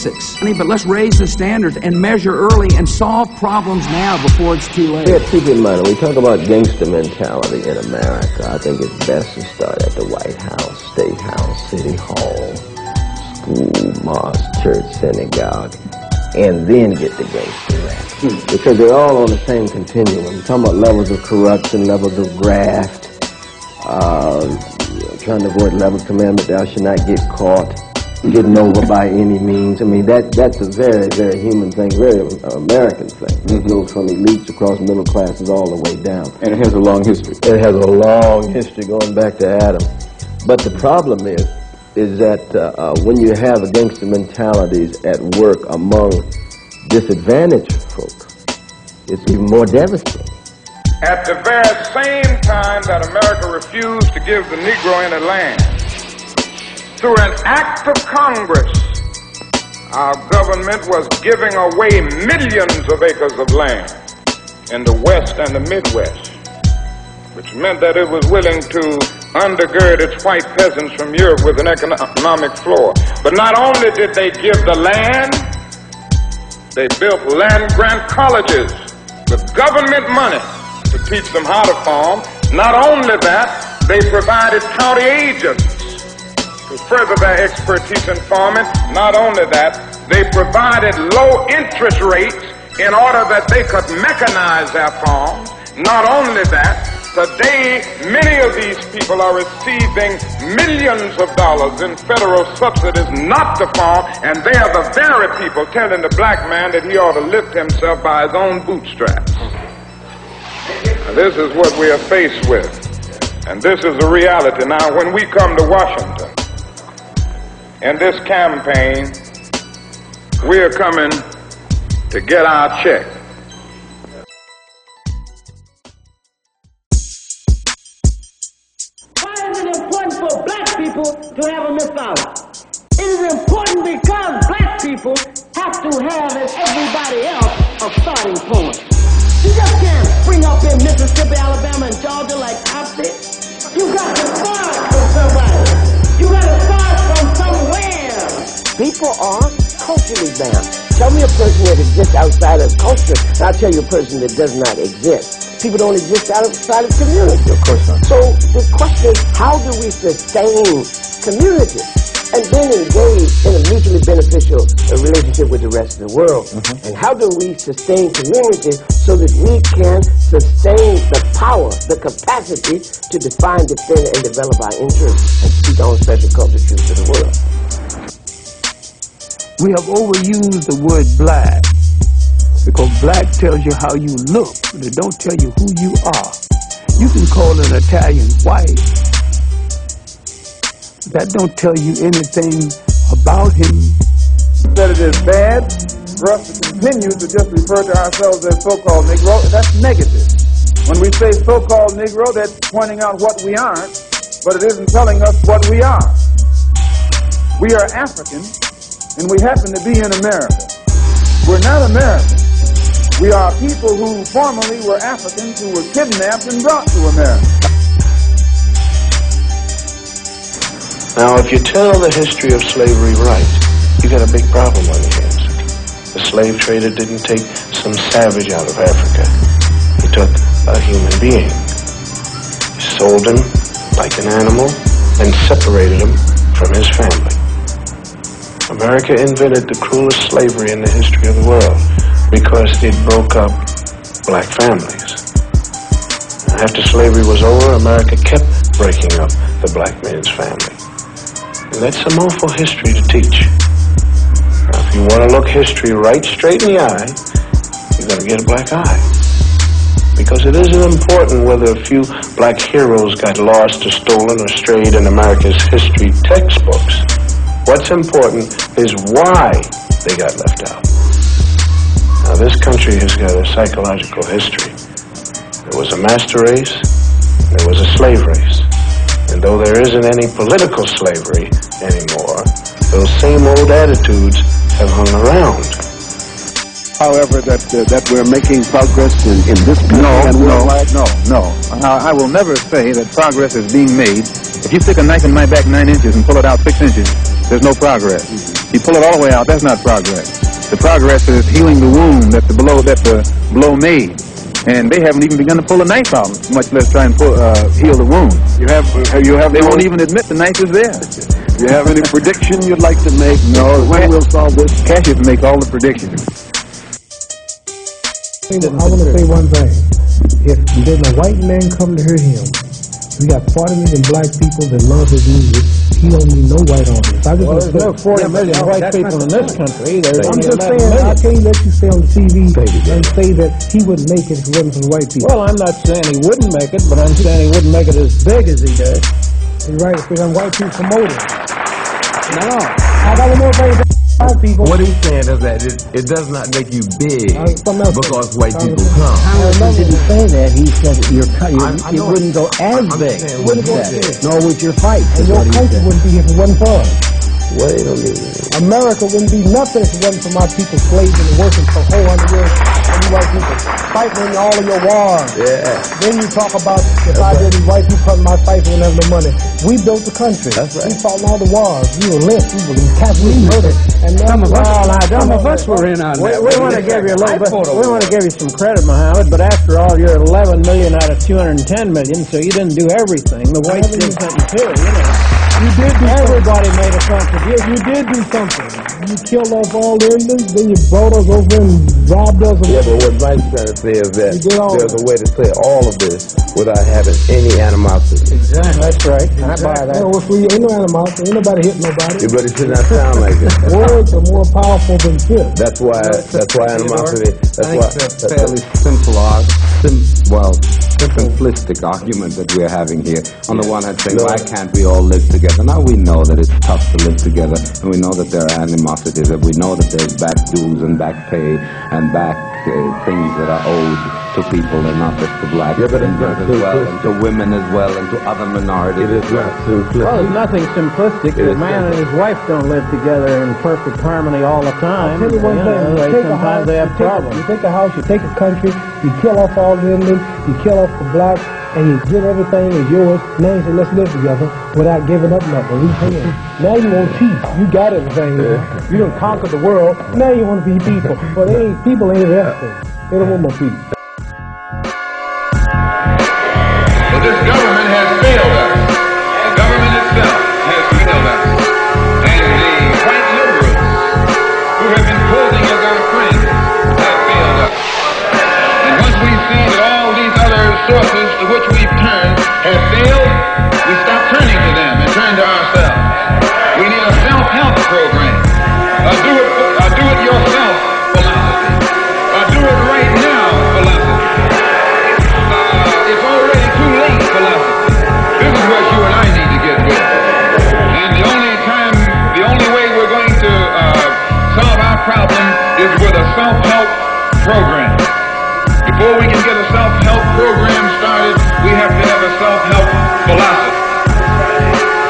basics. But let's raise the standards and measure early and solve problems now before it's too late. Yeah, keep in mind, when we talk about gangster mentality in America, I think it's best to start at the White House, State House, City Hall, school, mosque, church, synagogue, and then get the gangster rap. Because they're all on the same continuum. We're talking about levels of corruption, levels of graft, trying to avoid 11th commandment, thou shalt not get caught, getting over by any means. That's a very, very human thing, very American thing. It goes from elites across middle classes all the way down. And it has a long history. It has a long history going back to Adam. But the problem is that when you have gangster mentalities at work among disadvantaged folk, it's even more devastating. At the very same time that America refused to give the Negro any land, through an act of Congress, our government was giving away millions of acres of land in the West and the Midwest, which meant that it was willing to undergird its white peasants from Europe with an economic floor. But not only did they give the land, they built land-grant colleges with government money to teach them how to farm. Not only that, they provided county agents to further their expertise in farming. Not only that, they provided low interest rates in order that they could mechanize their farms. Not only that, today many of these people are receiving millions of dollars in federal subsidies not to farm, and they are the very people telling the black man that he ought to lift himself by his own bootstraps. Now, this is what we are faced with, and this is the reality. Now, when we come to Washington, in this campaign, we are coming to get our check. Why is it important for black people to have a Miss Dollar? It is important because black people have to have, as everybody else, a starting point. You just can't spring up in Mississippi, Alabama, and Georgia like I did. You got to start from somebody. You got to start from somewhere. People are culturally bound. Tell me a person that exists outside of culture, and I'll tell you a person that does not exist. People don't exist outside of community. Of course not. So the question is, how do we sustain community and then engage in a mutually beneficial relationship with the rest of the world? And how do we sustain community so that we can sustain the power, the capacity to define, defend, and develop our interests and speak our own special culture truth to the world? We have overused the word black because black tells you how you look, but it don't tell you who you are. You can call an Italian white. That don't tell you anything about him. That it is bad for us to continue to just refer to ourselves as so-called Negro. That's negative. When we say so-called Negro, that's pointing out what we aren't, but it isn't telling us what we are. We are African, and we happen to be in America. We're not American. We are people who formerly were Africans who were kidnapped and brought to America. Now, if you tell the history of slavery right, you got a big problem on your hands. The slave trader didn't take some savage out of Africa. He took a human being. He sold him like an animal and separated him from his family. America invented the cruelest slavery in the history of the world because it broke up black families. After slavery was over, America kept breaking up the black man's family. And that's some awful history to teach. Now, if you want to look history right straight in the eye, you're going to get a black eye. Because it isn't important whether a few black heroes got lost or stolen or strayed in America's history textbooks. What's important is why they got left out. Now, this country has got a psychological history. There was a master race, there was a slave race. And though there isn't any political slavery anymore, those same old attitudes have hung around. However, that we're making progress in this country and worldwide? No. I will never say that progress is being made. If you stick a knife in my back 9 inches and pull it out 6 inches, there's no progress. You pull it all the way out, that's not progress. The progress is healing the wound that the blow made. And they haven't even begun to pull a knife out, much less try and heal the wound. They won't even admit the knife is there. Do you have any prediction you'd like to make? No. When we'll solve this? Cassius makes all the predictions. I want to say one thing. If a white man come to hear him, we got 40 million black people that love his music. He don't need no white audience. There's no 40 million white people in this country. I'm just saying, I can't let you stay on the TV and say that he wouldn't make it if it wasn't for the white people. Well, I'm not saying he wouldn't make it, but I'm saying he wouldn't make it as big as he does. You're right, because white people promote it. No. I got one more thing. People. What he's saying is that it does not make you big because white people come. Congressman didn't say that. He said it wouldn't go as big. Nor would your fight. And your country wouldn't be if it wasn't for us. Wait a minute. America wouldn't be nothing if it wasn't for my people slaving and working for 400 years. And you white people fighting in all of your wars. Yeah. Then you talk about if I did these white people cutting my fight and have no money. We built the country. That's right. We fought in all the wars. We were lynched. We were captured, murdered. And some of us were in on that. We want to give you a little bit. We want to give you some credit, Muhammad. But after all, you're 11 million out of 210 million, so you didn't do everything. The whites did something too. You did do Everybody made a contribution. You did do something. You killed off all the Indians, then you brought us over and robbed us. Yeah, but what Mike's trying to say is that there's a way to say all of this without having any animosity. Exactly. That's right. I buy that. Ain't no animosity. Ain't nobody hit nobody. But it should not sound like it. Words are more powerful than fists. That's why animosity. That's a fairly simplistic argument that we're having here. On the one hand, saying, why can't we all live together? Now we know that it's tough to live together, and we know that there are animosities, and we know that there's back dues and back pay and back things that are owed to people, and not just to black as well, and to women as well, and to other minorities. It is not simplistic. Well, there's nothing simplistic. The man and his wife don't live together in perfect harmony all the time. I'll tell you one thing. Sometimes they have problems. You take a house, you take a country, you kill off all the Indians, you kill off the blacks, and you get everything is yours. Now you say, let's live together without giving up nothing. We pay. Now you want peace. You got everything. You done conquered the world. Now you want to be people. But people ain't everything. They don't want no peace. Well, this government has failed us. The government itself has failed us. And the white liberals who have been posing as our friends have failed us. And once we see that all these other sources to which we've turned have failed, we stop turning to them and turn to ourselves. We need a self-help program. A do-it-yourself philosophy. A do-it-right-now philosophy. It's already too late philosophy. This is what you and I need to get with. And the only way we're going to solve our problem is with a self-help program. Before we can get a self-help program started, we have to have a self-help philosophy.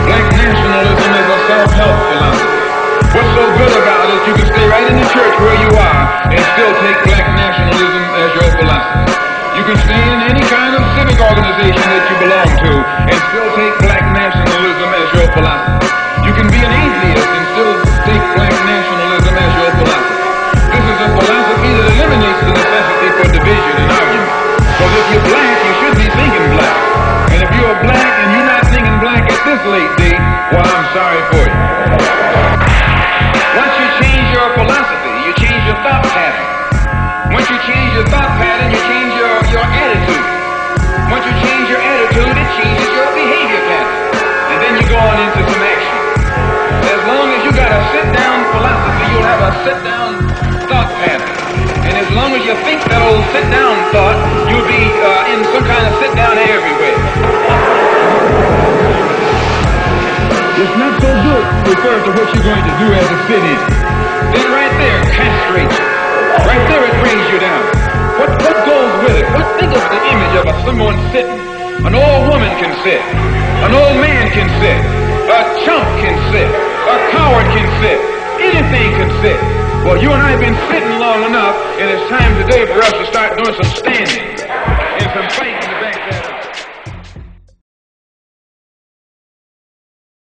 Black nationalism is a self-help philosophy. What's so good about it, you can stay right in the church where you are and still take black nationalism as your philosophy. You can stay in any kind of civic organization that you belong to and still take black nationalism as your philosophy. You can be an atheist and still take black nationalism as your philosophy. This is a philosophy that eliminates the necessity for division and argument. Because if you're black, you should be thinking black. And if you're black and you're not thinking black at this late date, well, I'm sorry for you. Once you change your philosophy, you change your thought pattern. Once you change your thought pattern, you change your attitude. Once you change your attitude, it changes your behavior pattern. And then you go on into some action. As long as you got a sit-down philosophy, you'll have a sit-down thought pattern. And as long as you think that old sit-down thought, you'll be in some kind of sit-down everywhere. It's not so good refer to what you're going to do as a sit-in. Then right there, castrate you. Right there, it brings you down. What goes with it? Think of the image of someone sitting. An old woman can sit. An old man can sit. A chump can sit. A coward can sit. Anything can sit. Well, you and I have been sitting long enough, and it's time today for us to start doing some standing and some fighting in the back there.